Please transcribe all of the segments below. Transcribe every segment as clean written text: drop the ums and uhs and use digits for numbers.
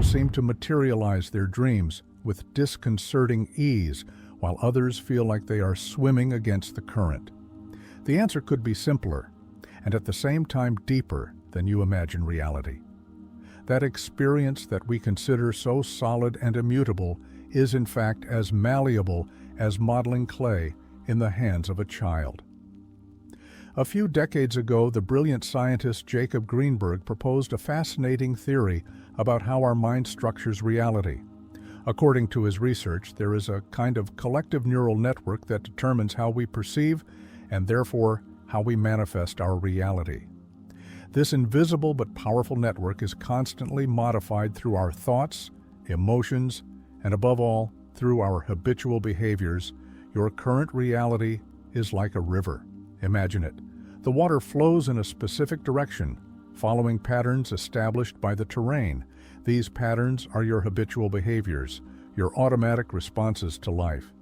seem to materialize their dreams with disconcerting ease, while others feel like they are swimming against the current? The answer could be simpler, and at the same time deeper than you imagine reality. That experience that we consider so solid and immutable is in fact as malleable as modeling clay in the hands of a child. A few decades ago, the brilliant scientist Jacob Grinberg proposed a fascinating theory about how our mind structures reality. According to his research, there is a kind of collective neural network that determines how we perceive and therefore how we manifest our reality. This invisible but powerful network is constantly modified through our thoughts, emotions, and above all, through our habitual behaviors. Your current reality is like a river. Imagine it. The water flows in a specific direction, following patterns established by the terrain. These patterns are your habitual behaviors, your automatic responses to life.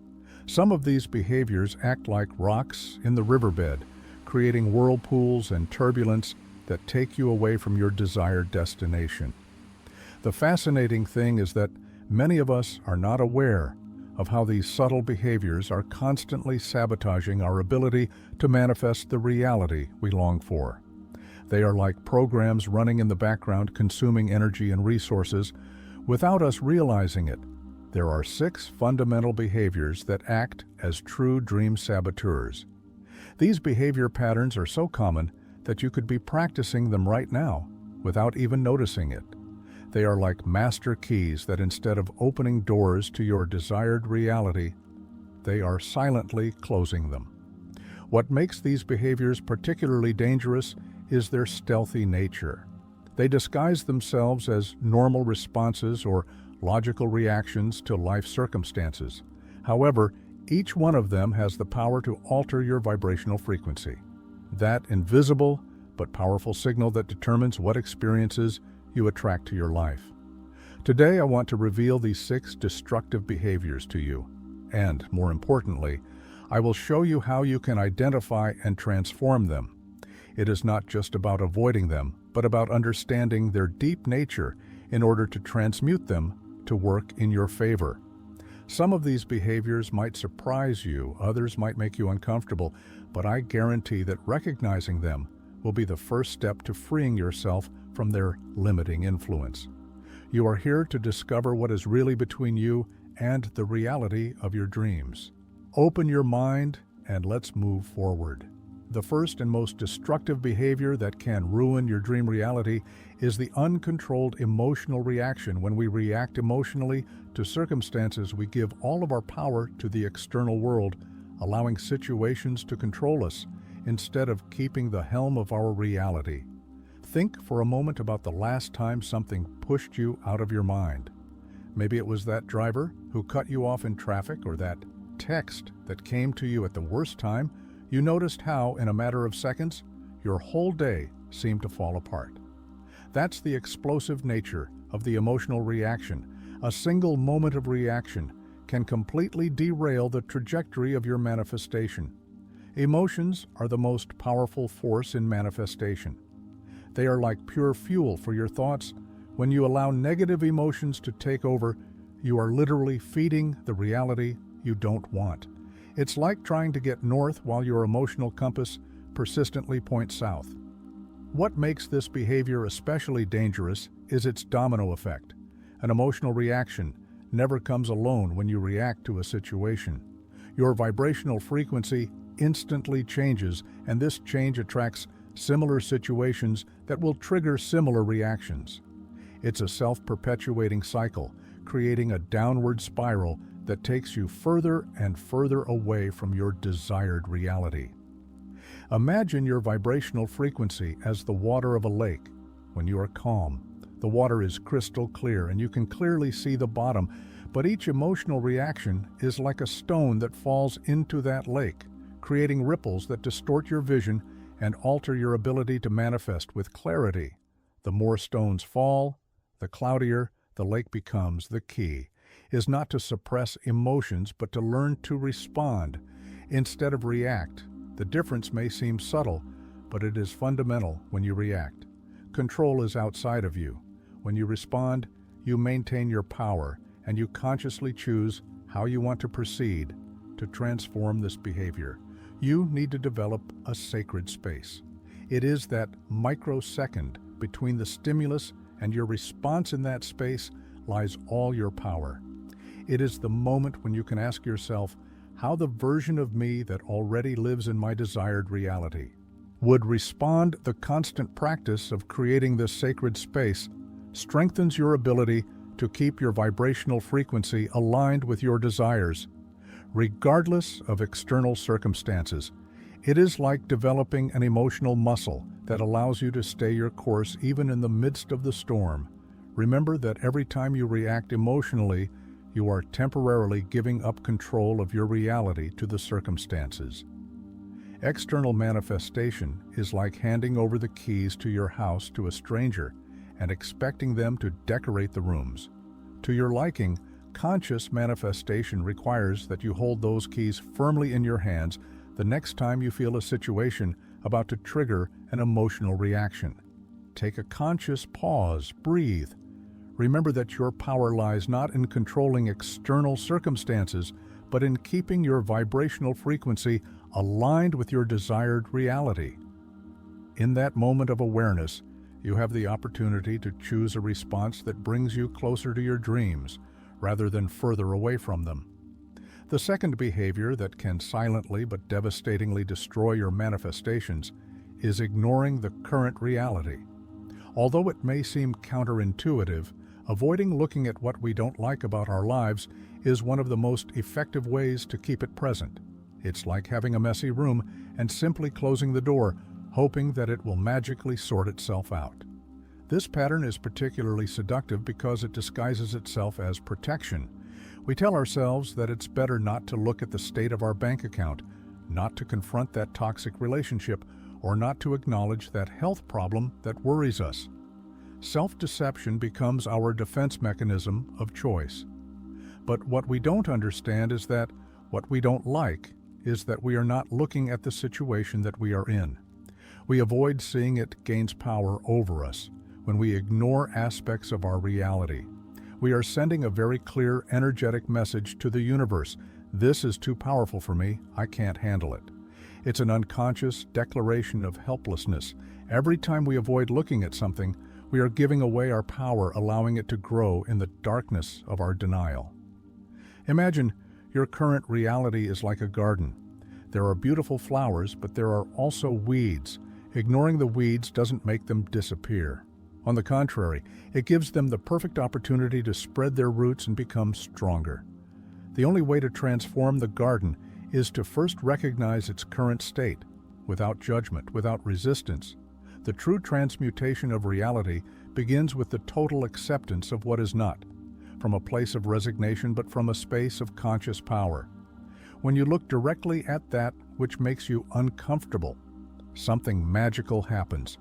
Some of these behaviors act like rocks in the riverbed, creating whirlpools and turbulence that take you away from your desired destination. The fascinating thing is that many of us are not aware of how these subtle behaviors are constantly sabotaging our ability to manifest the reality we long for. They are like programs running in the background, consuming energy and resources without us realizing it. There are 6 fundamental behaviors that act as true dream saboteurs. These behavior patterns are so common that you could be practicing them right now without even noticing it. They are like master keys that instead of opening doors to your desired reality, they are silently closing them. What makes these behaviors particularly dangerous is their stealthy nature. They disguise themselves as normal responses or logical reactions to life circumstances. However, each one of them has the power to alter your vibrational frequency. That invisible but powerful signal that determines what experiences you attract to your life. Today, I want to reveal these 6 destructive behaviors to you, and more importantly, I will show you how you can identify and transform them. It is not just about avoiding them, but about understanding their deep nature in order to transmute them to work in your favor. Some of these behaviors might surprise you, others might make you uncomfortable, but I guarantee that recognizing them will be the first step to freeing yourself from their limiting influence. You are here to discover what is really between you and the reality of your dreams. Open your mind and let's move forward. The first and most destructive behavior that can ruin your dream reality is the uncontrolled emotional reaction. When we react emotionally to circumstances, we give all of our power to the external world, allowing situations to control us instead of keeping the helm of our reality. Think for a moment about the last time something pushed you out of your mind. Maybe it was that driver who cut you off in traffic, or that text that came to you at the worst time. You noticed how, in a matter of seconds, your whole day seemed to fall apart. That's the explosive nature of the emotional reaction. A single moment of reaction can completely derail the trajectory of your manifestation. Emotions are the most powerful force in manifestation. They are like pure fuel for your thoughts. When you allow negative emotions to take over, you are literally feeding the reality you don't want. It's like trying to get north while your emotional compass persistently points south. What makes this behavior especially dangerous is its domino effect. An emotional reaction never comes alone when you react to a situation. Your vibrational frequency instantly changes, and this change attracts similar situations that will trigger similar reactions. It's a self-perpetuating cycle, creating a downward spiral that takes you further and further away from your desired reality. Imagine your vibrational frequency as the water of a lake. When you are calm, the water is crystal clear and you can clearly see the bottom, but each emotional reaction is like a stone that falls into that lake, creating ripples that distort your vision and alter your ability to manifest with clarity. The more stones fall, the cloudier the lake becomes. The key is not to suppress emotions, but to learn to respond instead of react. The difference may seem subtle, but it is fundamental. When you react, control is outside of you. When you respond, you maintain your power and you consciously choose how you want to proceed to transform this behavior. You need to develop a sacred space. It is that microsecond between the stimulus and your response. In that space lies all your power. It is the moment when you can ask yourself how the version of me that already lives in my desired reality would respond. The constant practice of creating this sacred space strengthens your ability to keep your vibrational frequency aligned with your desires, regardless of external circumstances. It is like developing an emotional muscle that allows you to stay your course even in the midst of the storm. Remember that every time you react emotionally, you are temporarily giving up control of your reality to the circumstances. External manifestation is like handing over the keys to your house to a stranger and expecting them to decorate the rooms. To your liking, conscious manifestation requires that you hold those keys firmly in your hands the next time you feel a situation about to trigger an emotional reaction. Take a conscious pause, breathe. Remember that your power lies not in controlling external circumstances, but in keeping your vibrational frequency aligned with your desired reality. In that moment of awareness, you have the opportunity to choose a response that brings you closer to your dreams, rather than further away from them. The second behavior that can silently but devastatingly destroy your manifestations is ignoring the current reality. Although it may seem counterintuitive, avoiding looking at what we don't like about our lives is one of the most effective ways to keep it present. It's like having a messy room and simply closing the door, hoping that it will magically sort itself out. This pattern is particularly seductive because it disguises itself as protection. We tell ourselves that it's better not to look at the state of our bank account, not to confront that toxic relationship, or not to acknowledge that health problem that worries us. Self-deception becomes our defense mechanism of choice. But what we don't understand is that what we don't like is that we are not looking at the situation that we are in. We avoid seeing it gains power over us when we ignore aspects of our reality. We are sending a very clear, energetic message to the universe. This is too powerful for me. I can't handle it. It's an unconscious declaration of helplessness. Every time we avoid looking at something, we are giving away our power, allowing it to grow in the darkness of our denial. Imagine your current reality is like a garden. There are beautiful flowers, but there are also weeds. Ignoring the weeds doesn't make them disappear. On the contrary, it gives them the perfect opportunity to spread their roots and become stronger. The only way to transform the garden is to first recognize its current state, without judgment, without resistance. The true transmutation of reality begins with the total acceptance of what is not, from a place of resignation but from a space of conscious power. When you look directly at that which makes you uncomfortable, something magical happens.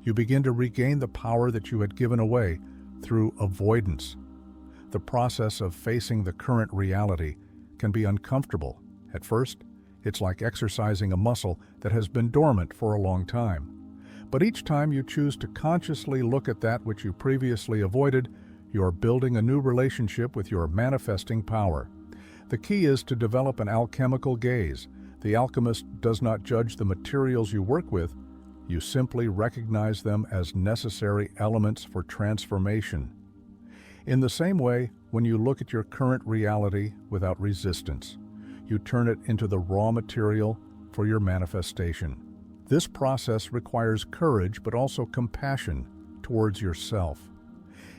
You begin to regain the power that you had given away through avoidance. The process of facing the current reality can be uncomfortable. At first, it's like exercising a muscle that has been dormant for a long time. But each time you choose to consciously look at that which you previously avoided, you are building a new relationship with your manifesting power. The key is to develop an alchemical gaze. The alchemist does not judge the materials you work with. You simply recognize them as necessary elements for transformation. In the same way, when you look at your current reality without resistance, you turn it into the raw material for your manifestation. This process requires courage but also compassion towards yourself.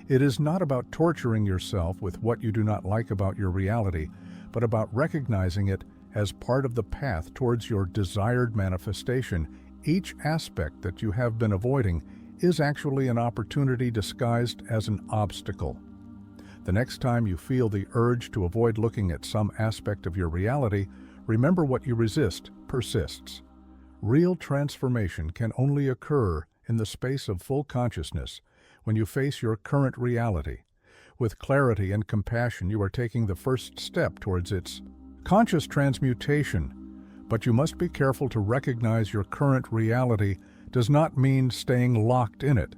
It is not about torturing yourself with what you do not like about your reality, but about recognizing it as part of the path towards your desired manifestation. Each aspect that you have been avoiding is actually an opportunity disguised as an obstacle. The next time you feel the urge to avoid looking at some aspect of your reality, remember what you resist persists. Real transformation can only occur in the space of full consciousness when you face your current reality. With clarity and compassion, you are taking the first step towards its conscious transmutation. But you must be careful to recognize your current reality does not mean staying locked in it.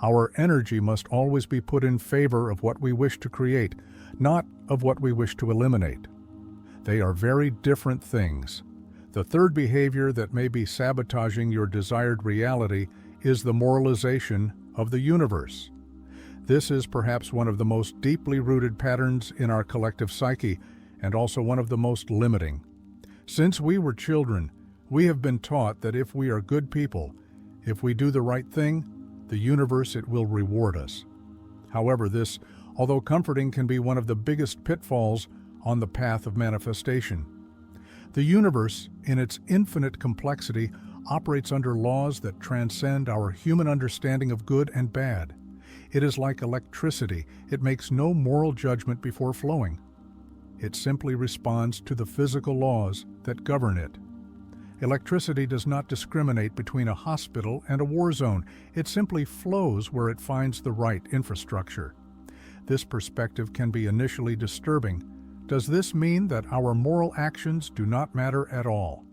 Our energy must always be put in favor of what we wish to create, not of what we wish to eliminate. They are very different things. The third behavior that may be sabotaging your desired reality is the moralization of the universe. This is perhaps one of the most deeply rooted patterns in our collective psyche, and also one of the most limiting. Since we were children, we have been taught that if we are good people, if we do the right thing, the universe, it will reward us. However, this, although comforting, can be one of the biggest pitfalls on the path of manifestation. The universe, in its infinite complexity, operates under laws that transcend our human understanding of good and bad. It is like electricity. It makes no moral judgment before flowing. It simply responds to the physical laws that govern it. Electricity does not discriminate between a hospital and a war zone. It simply flows where it finds the right infrastructure. This perspective can be initially disturbing. Does this mean that our moral actions do not matter at all?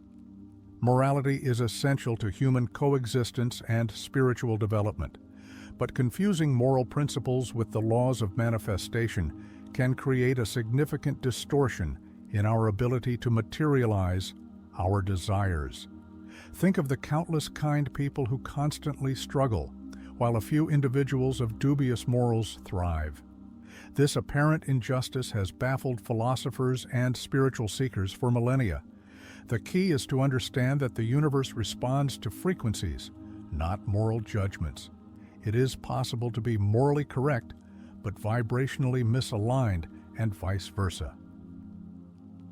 Morality is essential to human coexistence and spiritual development, but confusing moral principles with the laws of manifestation can create a significant distortion in our ability to materialize our desires. Think of the countless kind people who constantly struggle, while a few individuals of dubious morals thrive. This apparent injustice has baffled philosophers and spiritual seekers for millennia. The key is to understand that the universe responds to frequencies, not moral judgments. It is possible to be morally correct, but vibrationally misaligned, and vice versa.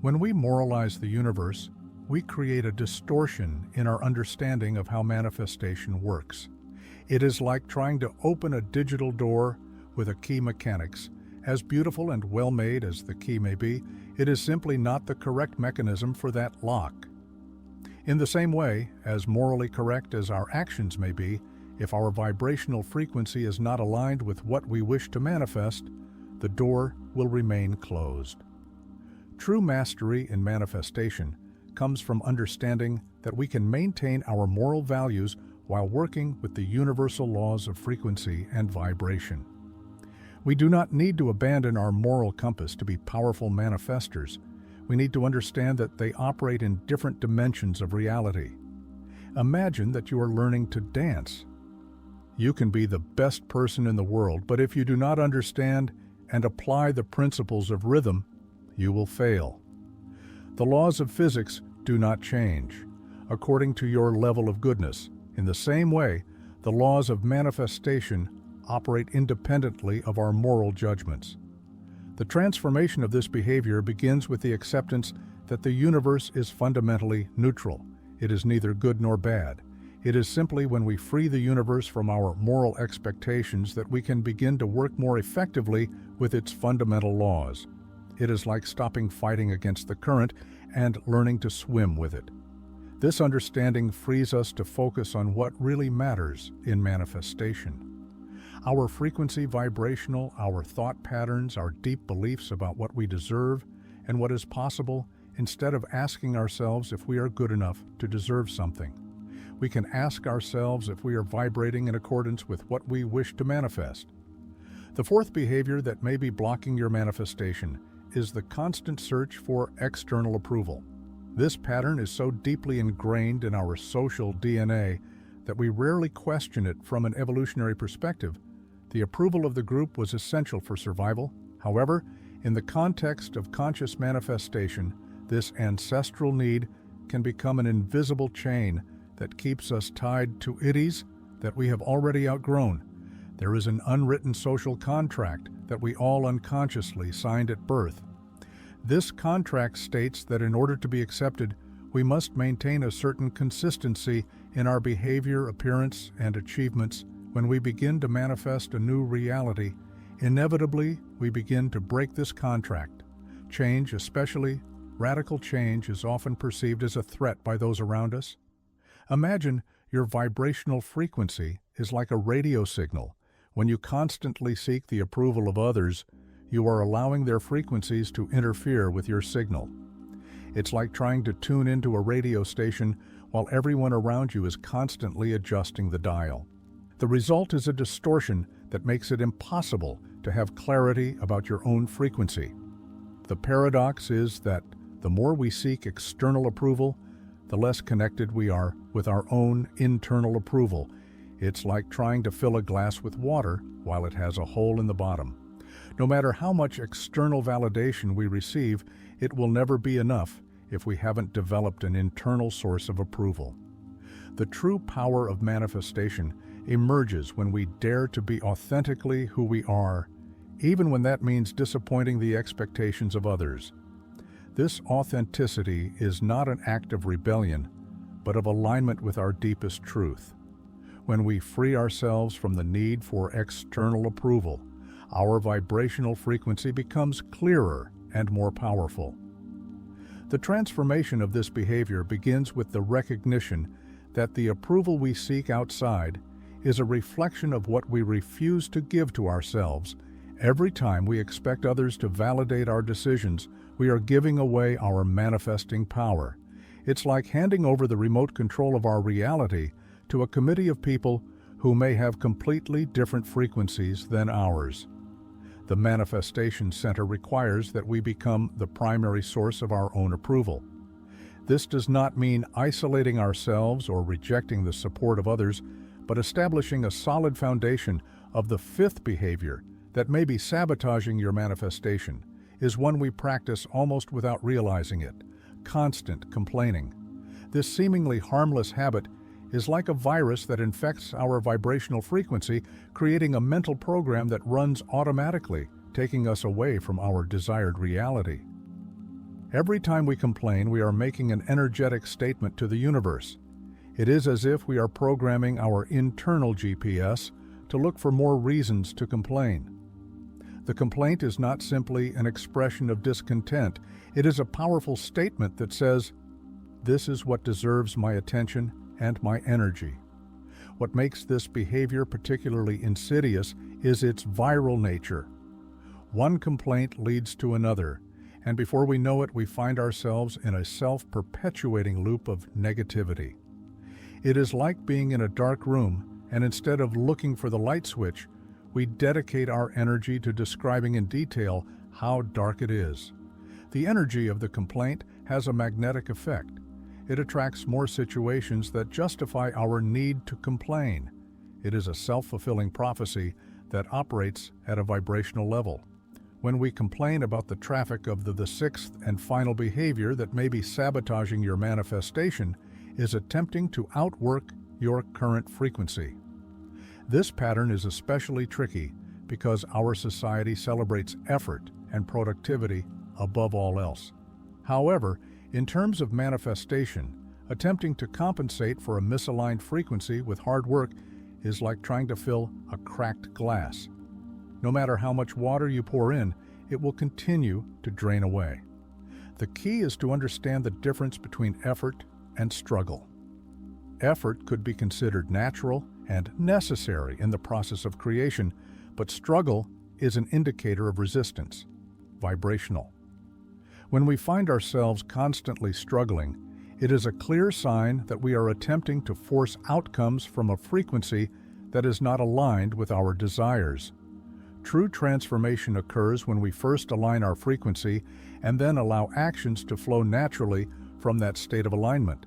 When we moralize the universe, we create a distortion in our understanding of how manifestation works. It is like trying to open a digital door with a key mechanics. As beautiful and well-made as the key may be, it is simply not the correct mechanism for that lock. In the same way, as morally correct as our actions may be, if our vibrational frequency is not aligned with what we wish to manifest, the door will remain closed. True mastery in manifestation comes from understanding that we can maintain our moral values while working with the universal laws of frequency and vibration. We do not need to abandon our moral compass to be powerful manifestors. We need to understand that they operate in different dimensions of reality. Imagine that you are learning to dance. You can be the best person in the world, but if you do not understand and apply the principles of rhythm, you will fail. The laws of physics do not change according to your level of goodness. In the same way, the laws of manifestation operate independently of our moral judgments. The transformation of this behavior begins with the acceptance that the universe is fundamentally neutral. It is neither good nor bad. It is simply when we free the universe from our moral expectations that we can begin to work more effectively with its fundamental laws. It is like stopping fighting against the current and learning to swim with it. This understanding frees us to focus on what really matters in manifestation. Our frequency vibrational, our thought patterns, our deep beliefs about what we deserve and what is possible, instead of asking ourselves if we are good enough to deserve something. We can ask ourselves if we are vibrating in accordance with what we wish to manifest. The fourth behavior that may be blocking your manifestation is the constant search for external approval. This pattern is so deeply ingrained in our social DNA that we rarely question it from an evolutionary perspective. The approval of the group was essential for survival. However, in the context of conscious manifestation, this ancestral need can become an invisible chain that keeps us tied to iddies that we have already outgrown. There is an unwritten social contract that we all unconsciously signed at birth. This contract states that in order to be accepted, we must maintain a certain consistency in our behavior, appearance, and achievements. When we begin to manifest a new reality, inevitably we begin to break this contract. Change, especially radical change, is often perceived as a threat by those around us. Imagine your vibrational frequency is like a radio signal. When you constantly seek the approval of others, you are allowing their frequencies to interfere with your signal. It's like trying to tune into a radio station while everyone around you is constantly adjusting the dial. The result is a distortion that makes it impossible to have clarity about your own frequency. The paradox is that the more we seek external approval, the less connected we are with our own internal approval. It's like trying to fill a glass with water while it has a hole in the bottom. No matter how much external validation we receive, it will never be enough if we haven't developed an internal source of approval. The true power of manifestation emerges when we dare to be authentically who we are, even when that means disappointing the expectations of others. This authenticity is not an act of rebellion, but of alignment with our deepest truth. When we free ourselves from the need for external approval, our vibrational frequency becomes clearer and more powerful. The transformation of this behavior begins with the recognition that the approval we seek outside is a reflection of what we refuse to give to ourselves. Every time we expect others to validate our decisions, we are giving away our manifesting power. It's like handing over the remote control of our reality to a committee of people who may have completely different frequencies than ours. The manifestation center requires that we become the primary source of our own approval. This does not mean isolating ourselves or rejecting the support of others, but establishing a solid foundation of the fifth behavior that may be sabotaging your manifestation is one we practice almost without realizing it: constant complaining. This seemingly harmless habit is like a virus that infects our vibrational frequency, creating a mental program that runs automatically, taking us away from our desired reality. Every time we complain, we are making an energetic statement to the universe. It is as if we are programming our internal GPS to look for more reasons to complain. The complaint is not simply an expression of discontent. It is a powerful statement that says, "This is what deserves my attention and my energy." What makes this behavior particularly insidious is its viral nature. One complaint leads to another, and before we know it, we find ourselves in a self-perpetuating loop of negativity. It is like being in a dark room, and instead of looking for the light switch, we dedicate our energy to describing in detail how dark it is. The energy of the complaint has a magnetic effect. It attracts more situations that justify our need to complain. It is a self-fulfilling prophecy that operates at a vibrational level. When we complain about the traffic of the sixth and final behavior that may be sabotaging your manifestation is attempting to outwork your current frequency. This pattern is especially tricky because our society celebrates effort and productivity above all else. However, in terms of manifestation, attempting to compensate for a misaligned frequency with hard work is like trying to fill a cracked glass. No matter how much water you pour in, it will continue to drain away. The key is to understand the difference between effort and struggle. Effort could be considered natural and necessary in the process of creation, but struggle is an indicator of resistance, vibrational. When we find ourselves constantly struggling, it is a clear sign that we are attempting to force outcomes from a frequency that is not aligned with our desires. True transformation occurs when we first align our frequency and then allow actions to flow naturally from that state of alignment.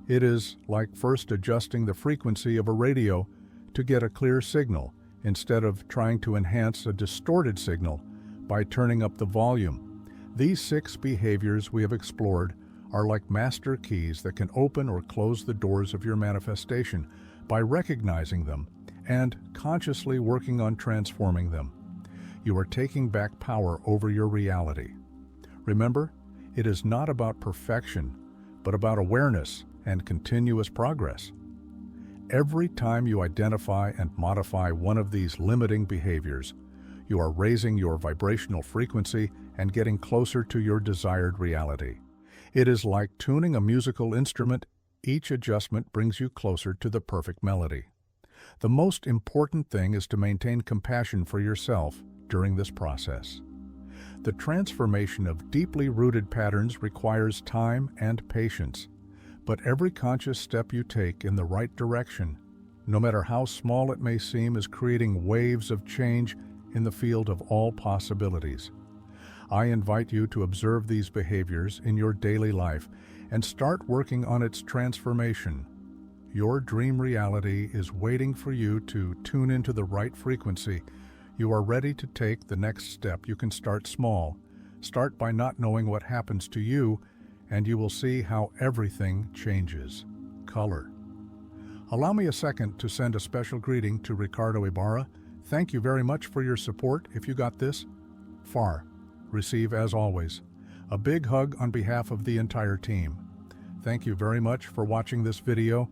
It is like first adjusting the frequency of a radio to get a clear signal instead of trying to enhance a distorted signal by turning up the volume. These 6 behaviors we have explored are like master keys that can open or close the doors of your manifestation. By recognizing them and consciously working on transforming them, you are taking back power over your reality. Remember, it is not about perfection, but about awareness and continuous progress. Every time you identify and modify one of these limiting behaviors, you are raising your vibrational frequency and getting closer to your desired reality. It is like tuning a musical instrument. Each adjustment brings you closer to the perfect melody. The most important thing is to maintain compassion for yourself during this process. The transformation of deeply rooted patterns requires time and patience, but every conscious step you take in the right direction no matter how small it may seem, is creating waves of change in the field of all possibilities. I invite you to observe these behaviors in your daily life and start working on its transformation. Your dream reality is waiting for you to tune into the right frequency. You are ready to take the next step. You can start small. Start by not knowing what happens to you, and you will see how everything changes. Color. Allow me a second to send a special greeting to Ricardo Ibarra. Thank you very much for your support. If you got this far, receive as always. A big hug on behalf of the entire team. Thank you very much for watching this video.